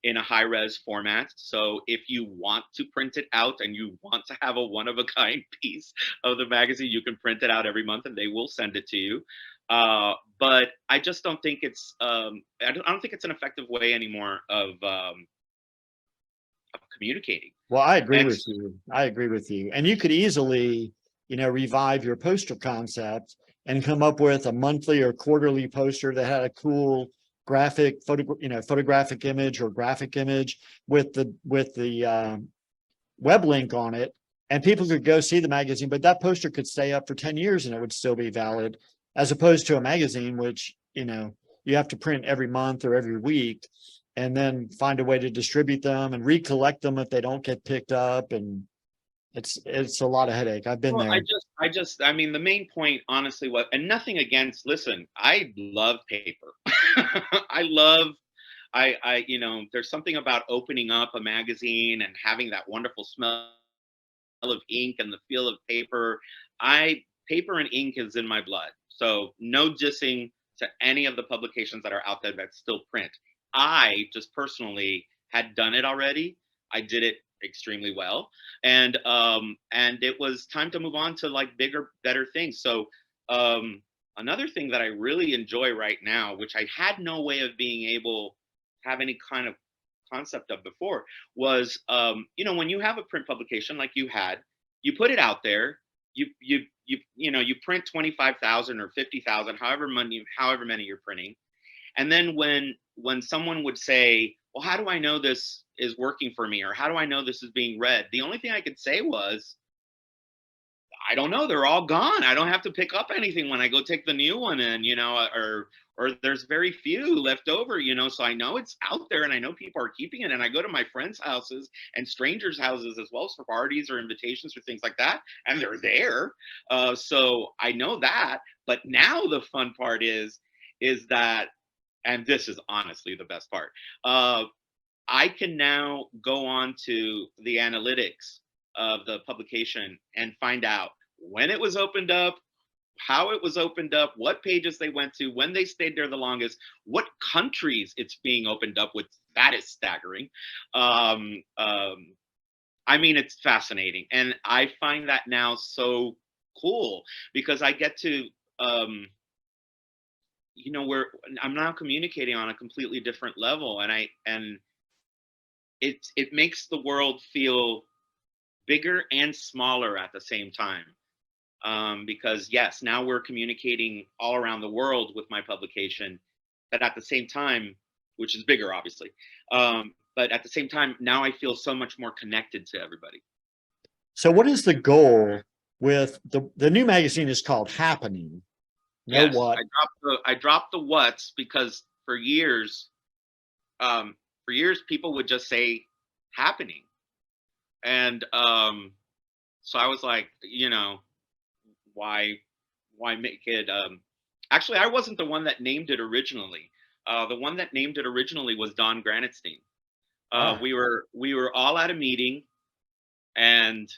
in a high res format. So if you want to print it out and you want to have a one of a kind piece of the magazine, you can print it out every month and they will send it to you. But I just don't think it's I don't think it's an effective way anymore of communicating. Well, I agree with you. I agree with you. And you could easily, revive your poster concept and come up with a monthly or quarterly poster that had a cool graphic photographic image or graphic image with the web link on it, and people could go see the magazine, but that poster could stay up for 10 years and it would still be valid, as opposed to a magazine which you have to print every month or every week and then find a way to distribute them and recollect them if they don't get picked up. And it's a lot of headache. I've been there. I mean, the main point, honestly, and nothing against, listen, I love paper. There's something about opening up a magazine and having that wonderful smell of ink and the feel of paper. Paper and ink is in my blood. So no dissing to any of the publications that are out there that still print. I just personally had done it already. I did it extremely well, and it was time to move on to like bigger, better things. So another thing that I really enjoy right now, which I had no way of being able to have any kind of concept of before, was when you have a print publication like you had, you put it out there, you print 25,000 or 50,000, however many you're printing, and then when someone would say, well, how do I know this is working for me, or how do I know this is being read? The only thing I could say was, I don't know. They're all gone. I don't have to pick up anything when I go take the new one in, or there's very few left over, so I know it's out there and I know people are keeping it. And I go to my friends' houses and strangers' houses as well for parties or invitations or things like that. And they're there. So I know that. But now the fun part is that, and this is honestly the best part. I can now go on to the analytics of the publication and find out when it was opened up, how it was opened up, what pages they went to, when they stayed there the longest, what countries it's being opened up with. That is staggering. I mean, it's fascinating. And I find that now so cool because I get to, where I'm now communicating on a completely different level. And it makes the world feel bigger and smaller at the same time. Because yes, now we're communicating all around the world with my publication, but at the same time, which is bigger, obviously. But at the same time, now I feel so much more connected to everybody. So what is the goal with the new magazine is called Happening? No Yes, what? I dropped the what's because for years people would just say happening. And so I was like, why make it actually I wasn't the one that named it originally. The one that named it originally was Don Granitstein. We were all at a meeting and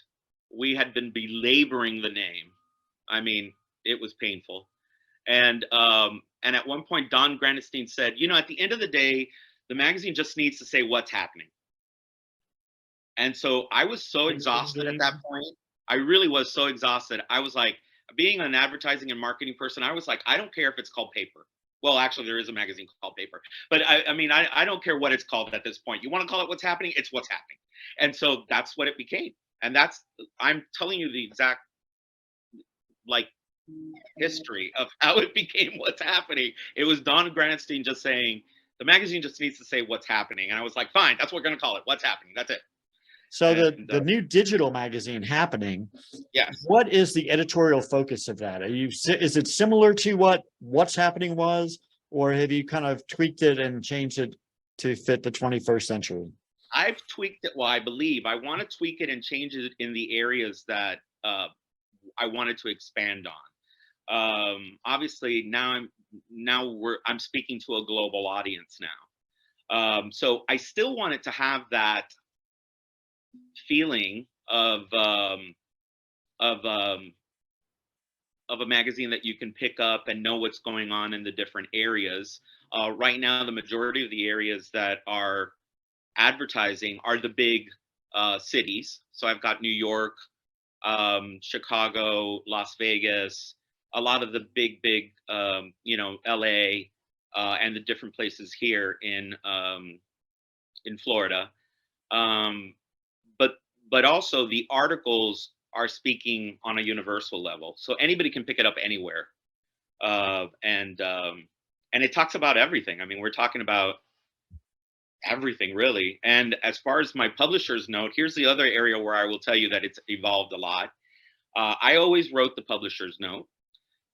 we had been belaboring the name. I mean, it was painful. And at one point Don Granitstein said, at the end of the day, the magazine just needs to say what's happening. And so I was so exhausted at that point. I really was so exhausted. I was like, being an advertising and marketing person, I was like, I don't care if it's called Paper. Well, actually, there is a magazine called Paper. But I mean, I don't care what it's called at this point. You want to call it What's Happening? It's What's Happening. And so that's what it became. And I'm telling you the exact, like, history of how it became What's Happening. It was Don Granitstein just saying, the magazine just needs to say What's Happening. And I was like, fine, that's what we're going to call it. What's Happening. That's it. So the new digital magazine Happening, yes. What is the editorial focus of that? Is it similar to What's Happening was, or have you kind of tweaked it and changed it to fit the 21st century? I've tweaked it. Well, I believe I want to tweak it and change it in the areas that I wanted to expand on. Obviously, I'm speaking to a global audience now. So I still wanted to have that feeling of a magazine that you can pick up and know what's going on in the different areas. Right now, the majority of the areas that are advertising are the big cities. So I've got New York, Chicago, Las Vegas, a lot of the big, LA, and the different places here in Florida. But also the articles are speaking on a universal level, so anybody can pick it up anywhere, and it talks about everything. I mean, we're talking about everything really. And as far as my publisher's note, here's the other area where I will tell you that it's evolved a lot. I always wrote the publisher's note,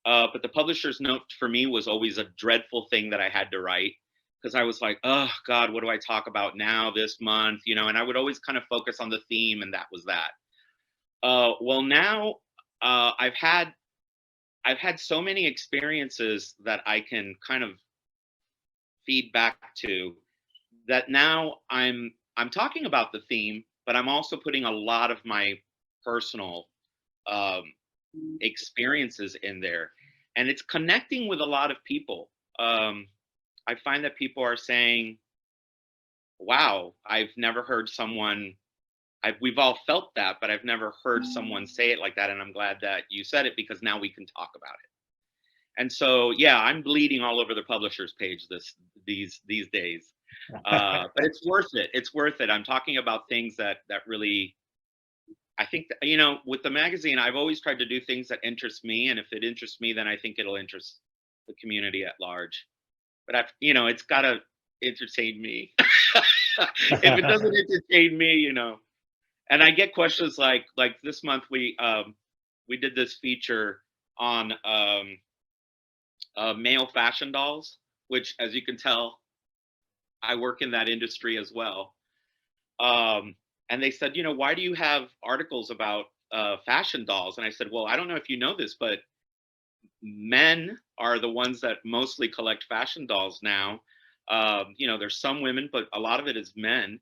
but the publisher's note for me was always a dreadful thing that I had to write, because I was like, oh God, what do I talk about now this month? And I would always kind of focus on the theme, and that was that. Well, now I've had so many experiences that I can kind of feed back to, that now I'm talking about the theme, but I'm also putting a lot of my personal experiences in there, and it's connecting with a lot of people. I find that people are saying, wow, I've never heard someone, we've all felt that, but I've never heard someone say it like that. And I'm glad that you said it, because now we can talk about it. And so, yeah, I'm bleeding all over the publisher's page these days. But it's worth it. It's worth it. I'm talking about things that really, I think, that, with the magazine, I've always tried to do things that interest me. And if it interests me, then I think it'll interest the community at large. But it's got to entertain me. If it doesn't entertain me, and I get questions like this month, we did this feature on male fashion dolls, which, as you can tell, I work in that industry as well. And they said, why do you have articles about fashion dolls? And I said, well, I don't know if you know this, but men are the ones that mostly collect fashion dolls now. There's some women, but a lot of it is men.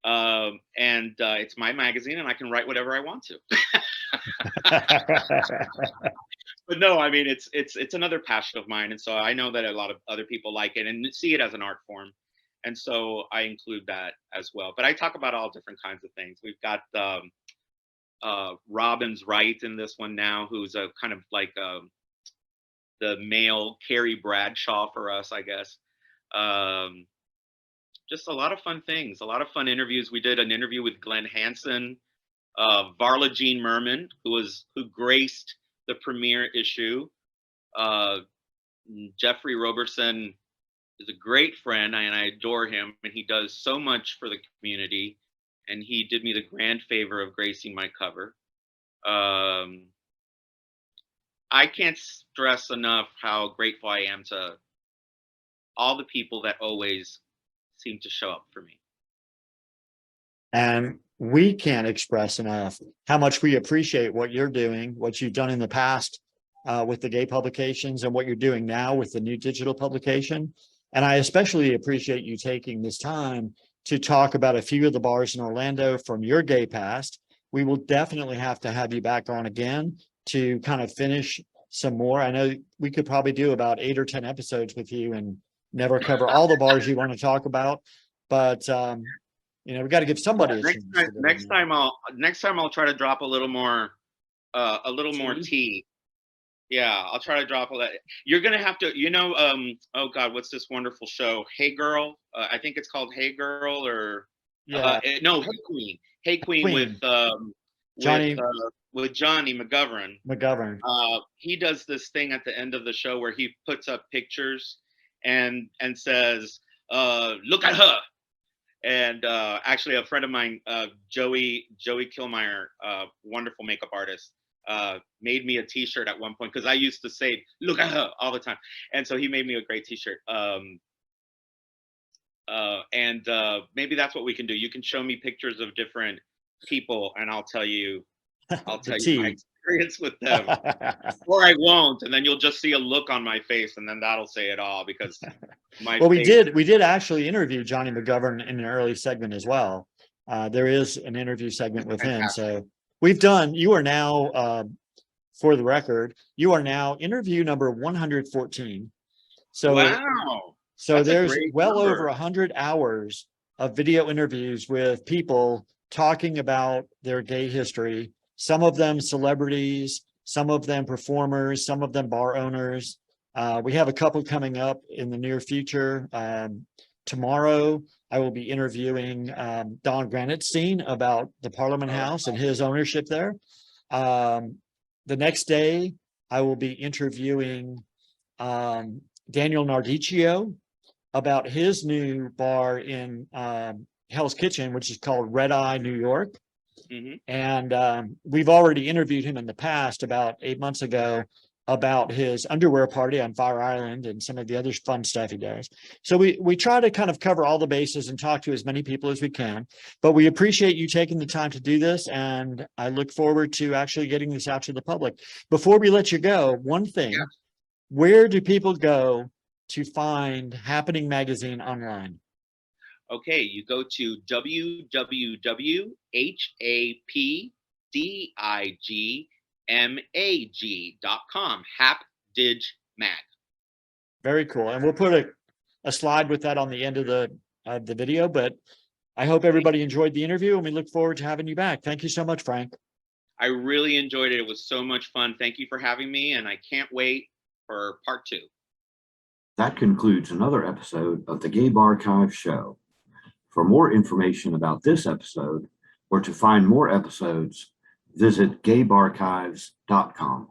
And it's my magazine, and I can write whatever I want to. But no, I mean, it's another passion of mine, and so I know that a lot of other people like it and see it as an art form, and so I include that as well. But I talk about all different kinds of things. We've got Robin's Wright in this one now, who's a kind of like the male Carrie Bradshaw for us, I guess. Just a lot of fun things, a lot of fun interviews. We did an interview with Glenn Hansen, Varla Jean Merman, who graced the premiere issue. Jeffrey Roberson is a great friend, and I adore him, and he does so much for the community. And he did me the grand favor of gracing my cover. I can't stress enough how grateful I am to all the people that always seem to show up for me. And we can't express enough how much we appreciate what you're doing, what you've done in the past with the gay publications, and what you're doing now with the new digital publication. And I especially appreciate you taking this time to talk about a few of the bars in Orlando from your gay past. We will definitely have to have you back on again to kind of finish some more. I know we could probably do about 8 or 10 episodes with you and never cover all the bars you want to talk about, but we got to give somebody a chance. Next time I'll try to drop a little more tea. Yeah, I'll try to drop all that. You're gonna have to, oh God, what's this wonderful show? Hey Girl. I think it's called Hey Girl, or yeah. No, Hey Queen. Hey Queen, with Johnny McGovern. He does this thing at the end of the show where he puts up pictures and says, look at her. And actually, a friend of mine, Joey Kilmeyer, wonderful makeup artist, made me a T-shirt at one point, because I used to say "look at her" all the time, and so he made me a great T-shirt. And maybe that's what we can do. You can show me pictures of different people, and I'll tell you my experience with them, or I won't, and then you'll just see a look on my face, and then that'll say it all. Because we did actually interview Johnny McGovern in an early segment as well. There is an interview segment with him. So you are now, for the record, you are now interview number 114. So wow. So there's well over 100 hours of video interviews with people talking about their gay history. Some of them celebrities, some of them performers, some of them bar owners. We have a couple coming up in the near future. Tomorrow, I will be interviewing Don Granitstein about the Parliament House and his ownership there. The next day, I will be interviewing Daniel Nardicchio about his new bar in Hell's Kitchen, which is called Red Eye, New York. Mm-hmm. And we've already interviewed him in the past, about 8 months ago, about his underwear party on Fire Island and some of the other fun stuff he does. So we try to kind of cover all the bases and talk to as many people as we can, but we appreciate you taking the time to do this. And I look forward to actually getting this out to the public. Before we let you go, one thing, where do people go to find Happening Magazine online? Okay, you go to www.hapdigmag.com, HapDigMag. Very cool. And we'll put a slide with that on the end of the video, but I hope everybody enjoyed the interview, and we look forward to having you back. Thank you so much, Frank. I really enjoyed it. It was so much fun. Thank you for having me, and I can't wait for part 2. That concludes another episode of the GayBarchives Show. For more information about this episode, or to find more episodes, visit GayBarchives.com.